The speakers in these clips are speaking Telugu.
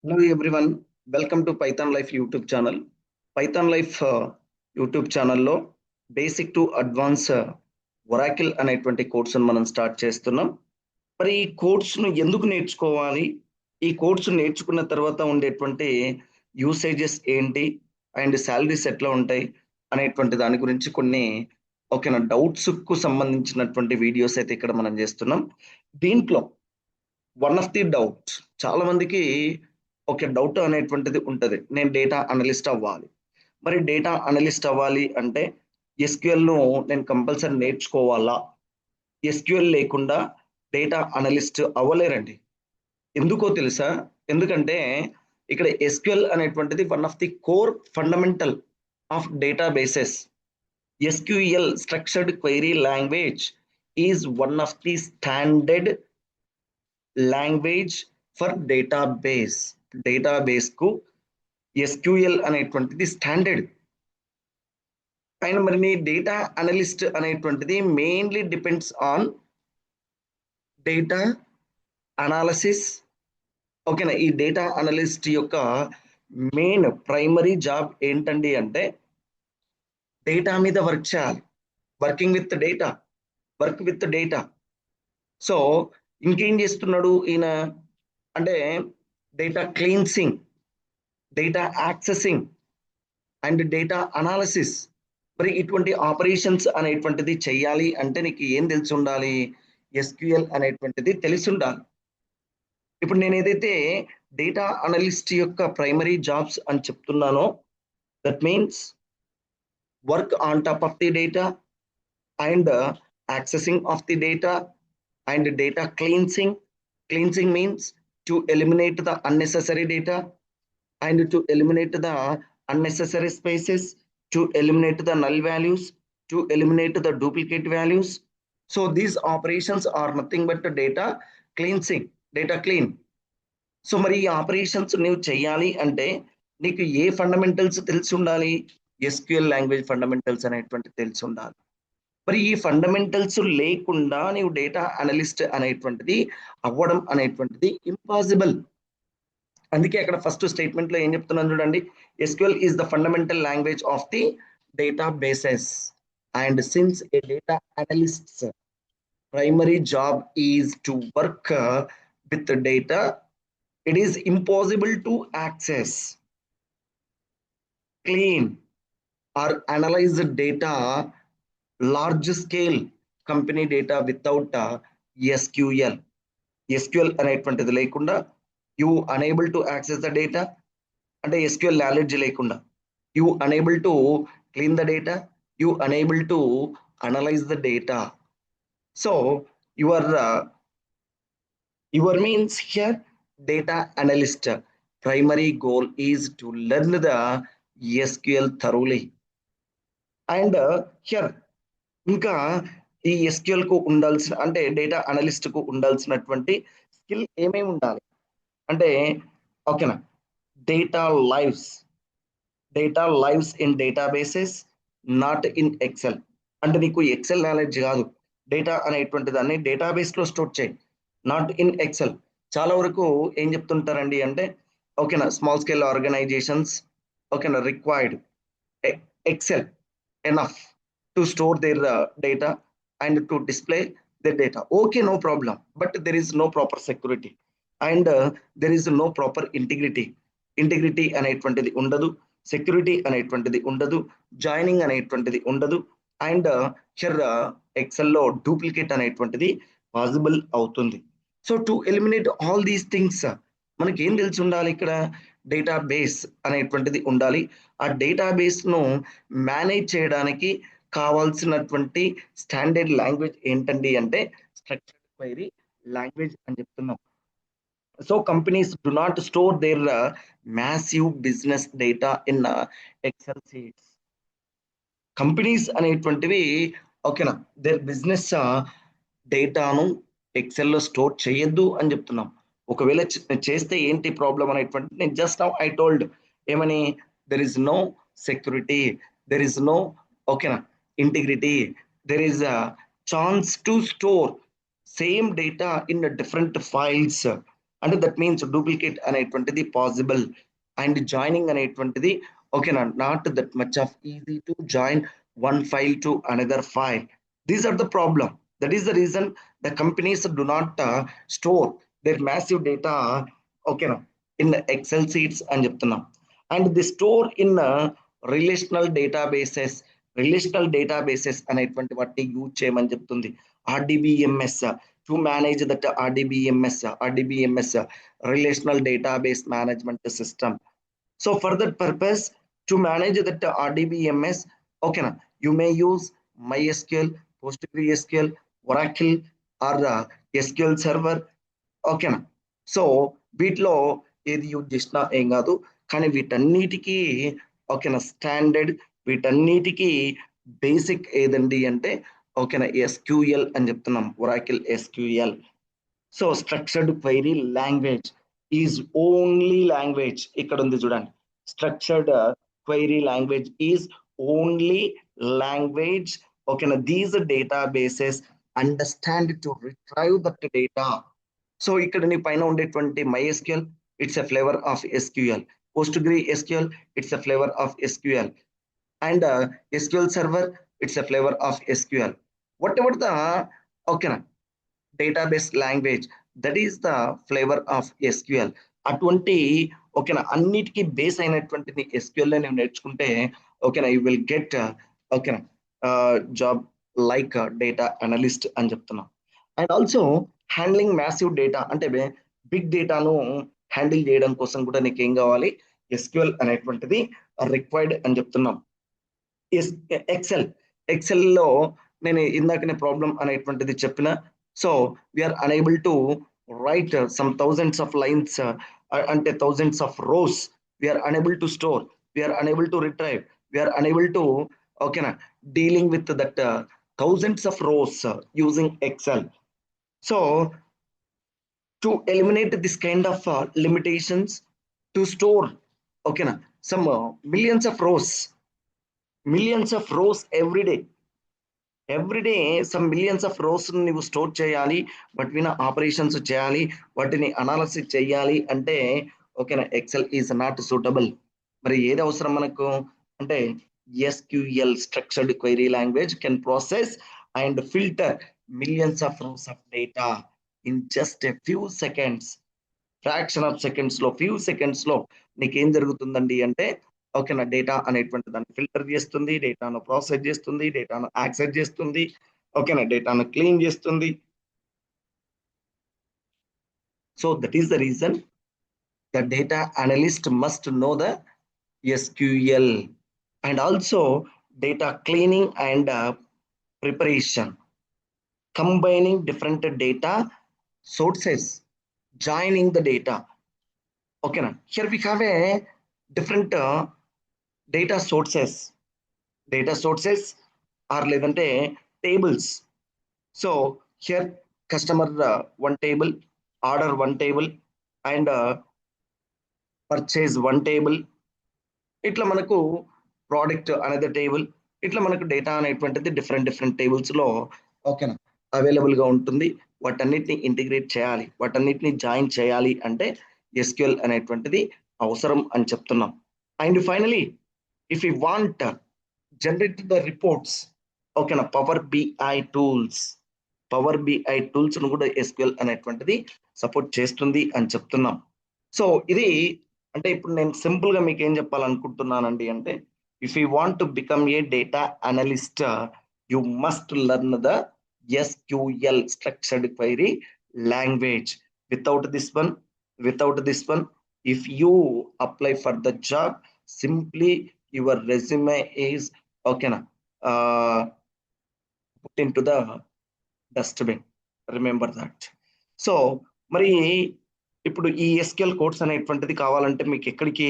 Hello everyone, welcome to Python Life YouTube channel. Python Life YouTube ఛానల్లో బేసిక్ టు అడ్వాన్స్ ఒరాకిల్ అనేటువంటి కోర్సును మనం స్టార్ట్ చేస్తున్నాం. మరి ఈ కోర్సును ఎందుకు నేర్చుకోవాలి, ఈ కోర్సు నేర్చుకున్న తర్వాత ఉండేటువంటి యూసేజెస్ ఏంటి అండ్ శాలరీస్ ఎట్లా ఉంటాయి అనేటువంటి దాని గురించి కొన్ని ఓకేనా డౌట్స్కు సంబంధించినటువంటి వీడియోస్ అయితే ఇక్కడ మనం చేస్తున్నాం. దీంట్లో వన్ ఆఫ్ ది డౌట్ చాలా మందికి ఒక డౌట్ అనేటువంటిది ఉంటుంది, నేను డేటా అనలిస్ట్ అవ్వాలి. మరి డేటా అనలిస్ట్ అవ్వాలి అంటే ఎస్క్యూఎల్ను నేను కంపల్సరీ నేర్చుకోవాలా? ఎస్క్యూఎల్ లేకుండా డేటా అనలిస్ట్ అవ్వలేరండి. ఎందుకో తెలుసా? ఎందుకంటే ఇక్కడ ఎస్క్యూఎల్ అనేటువంటిది one of the core fundamental of data bases. SQL structured query language is one of the standard language for database. డేటాబేస్కు ఎస్క్యూఎల్ అనేటువంటిది స్టాండర్డ్. అండ్ మరి నీ డేటా అనలిస్ట్ అనేటువంటిది mainly depends on data analysis. ఓకేనా, ఈ డేటా అనలిస్ట్ యొక్క మెయిన్ ప్రైమరీ జాబ్ ఏంటండి అంటే డేటా మీద వర్క్ చేయాలి, working with data, work with data. So ఇంకేం చేస్తున్నాడు ఈయన అంటే data cleansing, data accessing and data analysis. మరి ఇటువంటి ఆపరేషన్స్ అనేటువంటిది చెయ్యాలి అంటే నీకు ఏం తెలిసి ఉండాలి? ఎస్క్యూఎల్ అనేటువంటిది తెలిసి ఉండాలి. ఇప్పుడు నేను ఏదైతే డేటా అనలిస్ట్ యొక్క ప్రైమరీ జాబ్స్ అని చెప్తున్నానో that means work on top of the data and accessing of the data and data cleansing. Cleansing means to eliminate the unnecessary data and to eliminate the unnecessary spaces, to eliminate the null values, to eliminate the duplicate values. So these operations are nothing but the data cleansing, data clean. So మరి ఈ ఆపరేషన్స్ నువ్వు చేయాలి అంటే నీకు ఏ ఫండమెంటల్స్ తెలిసి ఉండాలి? ఎస్క్యూఎల్ లాంగ్వేజ్ ఫండమెంటల్స్ అనేటువంటి తెలిసి ఉండాలి. మరి ఈ ఫండమెంటల్స్ లేకుండా నీవు డేటా అనలిస్ట్ అనేటువంటిది అవ్వడం అనేటువంటిది ఇంపాసిబుల్. అందుకే అక్కడ ఫస్ట్ స్టేట్మెంట్ లో ఏం చెప్తున్నాను చూడండి, SQL is the fundamental language of the data bases and since A data analyst primary job is to work with the data, it is impossible to access, clean or analyze the data large scale company data without SQL. SQL అనేటువంటిది లేకుండా you unable to access the data అంటే SQL నాలెడ్జ్ లేకుండా you unable to clean the data, you unable to analyze the data. So your means here data analyst primary goal is to learn the SQL thoroughly. And here ఇంకా ఈ ఎస్క్యూఎల్ కు ఉండాల్సిన అంటే డేటా అనలిస్ట్ కు ఉండాల్సినటువంటి స్కిల్ ఏమేమి ఉండాలి అంటే ఓకేనా, data lives in databases not in Excel. అంటే నీకు ఎక్సెల్ నాలెడ్జ్ కాదు, డేటా అనేటువంటి దాన్ని డేటాబేస్ లో స్టోర్ చేయి, నాట్ ఇన్ ఎక్సెల్. చాలా వరకు ఏం చెప్తుంటారండి అంటే ఓకేనా, స్మాల్ స్కేల్ ఆర్గనైజేషన్స్ ఓకేనా required Excel enough to store their data and to display their data. Okay, no problem, but there is no proper security and there is no proper integrity అనేటువంటిది ఉండదు, సెక్యూరిటీ అనేటువంటిది ఉండదు, జాయినింగ్ అనేటువంటిది ఉండదు. అండ్ హియర్ ఎక్సెల్ లో డూప్లికేట్ అనేటువంటిది పాసిబుల్ అవుతుంది. So to eliminate all these things మనకి ఏం తెలిసి ఉండాలి? ఇక్కడ డేటా బేస్ అనేటువంటిది ఉండాలి. ఆ డేటా బేస్ ను మేనేజ్ చేయడానికి కావాల్సినటువంటి స్టాండర్డ్ లాంగ్వేజ్ ఏంటండి అంటే స్ట్రక్చర్డ్ క్వైరీ లాంగ్వేజ్ అని చెప్తున్నాం. So companies do not store their massive business data in Excel sheets. Companies అనేటువంటివి ఓకేనా దేర్ బిజినెస్ డేటాను ఎక్సెల్లో స్టోర్ చేయొద్దు అని చెప్తున్నాం. ఒకవేళ చేస్తే ఏంటి ప్రాబ్లం అనేటువంటి నేను జస్ట్ నౌ ఐ టోల్డ్ ఏమని, there is no security, there is no ఓకేనా integrity, there is a chance to store same data in different files అంటే దట్ మీన్స్ డూప్లికేట్ అనేటువంటిది పాసిబుల్ అండ్ జాయినింగ్ అనేటువంటిది ఓకేనా not that much off easy to join one file to another file. These are the problem. That is the reason the companies do not store their massive data okay na in Excel sheets అని చెప్తున్నాం and they store in relational databases అనేటువంటి వాటిని యూజ్ చేయమని చెప్తుంది RDBMS to manage that RDBMS relational database management system. So for that purpose to manage that RDBMS okay na you may use MySQL, PostgreSQL, Oracle or SQL Server okay na so వీటిలో ఏది యూజ్ చేసినా ఏం కాదు కానీ వీటన్నిటికీ ఓకేనా స్టాండర్డ్ వీటన్నిటికీ బేసిక్ ఏదండి అంటే ఓకేనా SQL అని చెప్తున్నాం Oracle SQL. So structured query language is only language ఇక్కడ ఉంది చూడండి structured query language is only language ఓకేనా these databases understand to retrieve that data. So ఇక్కడ నీ పైన ఉండేటువంటి MySQL it's a flavour of SQL, PostgreSQL it's a flavour of SQL and SQL Server it's a flavour of SQL. Whatever the ఓకేనా database language that is the flavour of SQL. అటువంటి ఓకేనా అన్నిటికీ బేస్ అయినటువంటిది SQL నేను నేర్చుకుంటే ఓకేనా యూ విల్ గెట్ ఓకేనా జాబ్ లైక్ డేటా అనలిస్ట్ అని చెప్తున్నాం. And also handling massive data అంటే బిగ్ డేటాను హ్యాండిల్ చేయడం కోసం కూడా నీకు ఏం కావాలి SQL అనేటువంటిది రిక్వైర్డ్ అని చెప్తున్నాం. ఎక్సెల్లో నేను ఇందాకనే ప్రాబ్లం అనేటువంటిది చెప్పిన so we are unable to write some thousands of lines అంటే thousands of rows we are unable to store we are unable to retrieve we are unable to ఓకేనా dealing with that thousands of rows using Excel. So to eliminate this kind of limitations to store okay na some millions of rows every day some millions of rows నీవు స్టోర్ చేయాలి వాటిని ఆపరేషన్స్ చేయాలి వాటిని అనాలిసిస్ చేయాలి అంటే ఓకేనా ఎక్సెల్ ఈజ్ నాట్ సూటబుల్. మరి ఏది అవసరం మనకు అంటే SQL structured query language can process and filter millions of rows of data in just a few seconds. Fraction of seconds లో few seconds లో నీకు ఏం జరుగుతుందండి అంటే ఓకేనా డేటా అనేటువంటి దాన్ని ఫిల్టర్ చేస్తుంది డేటాను ప్రాసెస్ చేస్తుంది డేటాను యాక్సెస్ చేస్తుంది ఓకేనా డేటాను క్లీన్ చేస్తుంది. So that is the reason the data analyst must know the SQL and also data cleaning and preparation, combining different data sources, joining the data. Okay, now here we have a different data sources. Data sources are leదంటే tables. So here customer one table, order one table, and purchase one table. ఇట్లా మనకు ప్రోడక్ట్ అనేది టేబుల్ ఇట్లా మనకు డేటా అనేటువంటిది డిఫరెంట్ టేబుల్స్ లో ఓకేనా అవైలబుల్ గా ఉంటుంది. వాటన్నిటిని ఇంటిగ్రేట్ చేయాలి వాటన్నిటిని జాయిన్ చేయాలి అంటే SQL అనేటువంటిది అవసరం అని చెప్తున్నాం. And finally if you want generate the reports ఓకేనా పవర్ BI టూల్స్ ను కూడా SQL అనేటువంటిది సపోర్ట్ చేస్తుంది అని చెప్తున్నాం. సో ఇది అంటే ఇప్పుడు నేను సింపుల్ గా మీకు ఏం చెప్పాలనుకుంటున్నానండి అంటే if you want to become a data analyst you must learn the SQL structured query language. Without this one if you apply for the job simply your resume is ఓకేనా put into the dustbin, remember that. So మరి ఇప్పుడు ఈ SQL కోడ్స్ అనేటువంటిది కావాలంటే మీకు ఎక్కడికి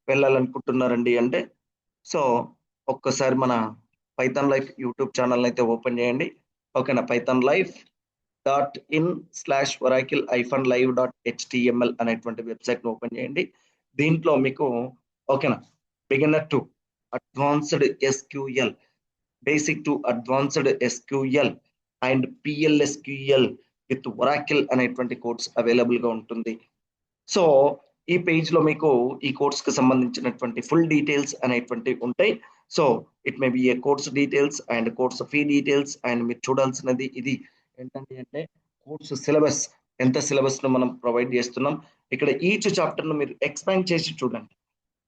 వెళ్ళాలనుకుంటున్నారండి అంటే సో ఒక్కసారి మన పైథాన్ లైఫ్ యూట్యూబ్ ఛానల్ అయితే ఓపెన్ చేయండి ఓకేనా pythonlife.in/oracle-live.html అనేటువంటి వెబ్సైట్ ఓపెన్ చేయండి. దీంట్లో మీకు ఓకేనా beginner to advanced SQL, basic to advanced SQL and PLSQL with Oracle అనేటువంటి కోర్స్ అవైలబుల్ గా ఉంటుంది. సో ఈ పేజ్ లో మీకు ఈ కోర్స్ కి సంబంధించినటువంటి ఫుల్ డీటెయిల్స్ అనేటువంటి ఉంటాయి. So it may be A course details and course fee details and మీరు చూడాల్సినది ఇది ఏంటంటే అంటే కోర్సు సిలబస్, ఎంత సిలబస్ ను మనం ప్రొవైడ్ చేస్తున్నాం. ఇక్కడ ఈచ్ చాప్టర్ ను మీరు ఎక్స్పాండ్ చేసి చూడండి.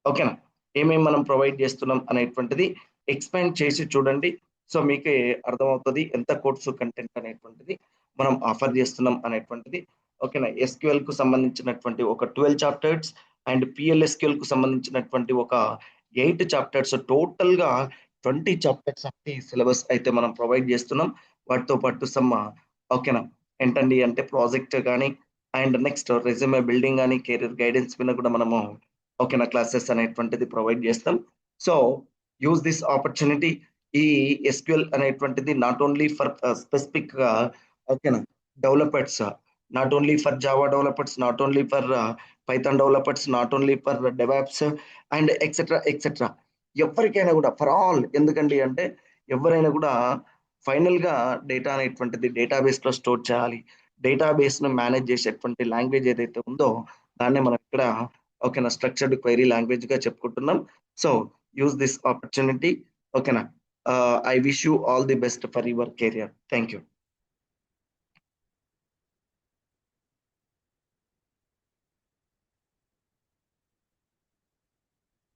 ఓకేనా, ఏమేమి మనం ప్రొవైడ్ చేస్తున్నాం అనేటువంటిది ఎక్స్పాండ్ చేసి చూడండి. సో మీకే అర్థమవుతుంది ఎంత కోర్సు కంటెంట్ అనేటువంటిది మనం ఆఫర్ చేస్తున్నాం అనేటువంటిది. ఓకేనా, ఎస్క్యూఎల్ కు సంబంధించినటువంటి ఒక 12 చాప్టర్స్ అండ్ పిఎల్ఎస్క్యూఎల్ కు సంబంధించినటువంటి ఒక 8 చాప్టర్స్, టోటల్ గా 20 చాప్టర్స్ ఆఫ్ ది సిలబస్ అయితే మనం ప్రొవైడ్ చేస్తున్నాం. వాటితో పాటు సమ్ ఓకేనా ఏంటండి అంటే ప్రాజెక్ట్ కానీ అండ్ నెక్స్ట్ రెజ్యూమే బిల్డింగ్ కానీ కెరీర్ గైడెన్స్ మీద కూడా మనము ఓకేనా క్లాసెస్ అనేటువంటిది ప్రొవైడ్ చేస్తాం. So use this opportunity. ఈ ఎస్క్యూఎల్ అనేటువంటిది నాట్ ఓన్లీ ఫర్ స్పెసిఫిక్ గా ఓకేనా developers, not only for Java developers, not only for Python developers, not only for DevOps and etcetera etcetera, ఎవరికైనా కూడా ఫర్ ఆల్. ఎందుకండి అంటే ఎవరైనా కూడా ఫైనల్ గా డేటా అనేటువంటిది డేటాబేస్ లో స్టోర్ చేయాలి. డేటాబేస్ ను మేనేజ్ చేసేటువంటి లాంగ్వేజ్ ఏదైతే ఉందో దాన్నే మనం ఇక్కడ ఓకేనా స్ట్రక్చర్డ్ క్వైరీ లాంగ్వేజ్ గా చెప్పుకుంటున్నాం. So use this opportunity. ఓకేనా, I wish you all the best for your career. Thank you.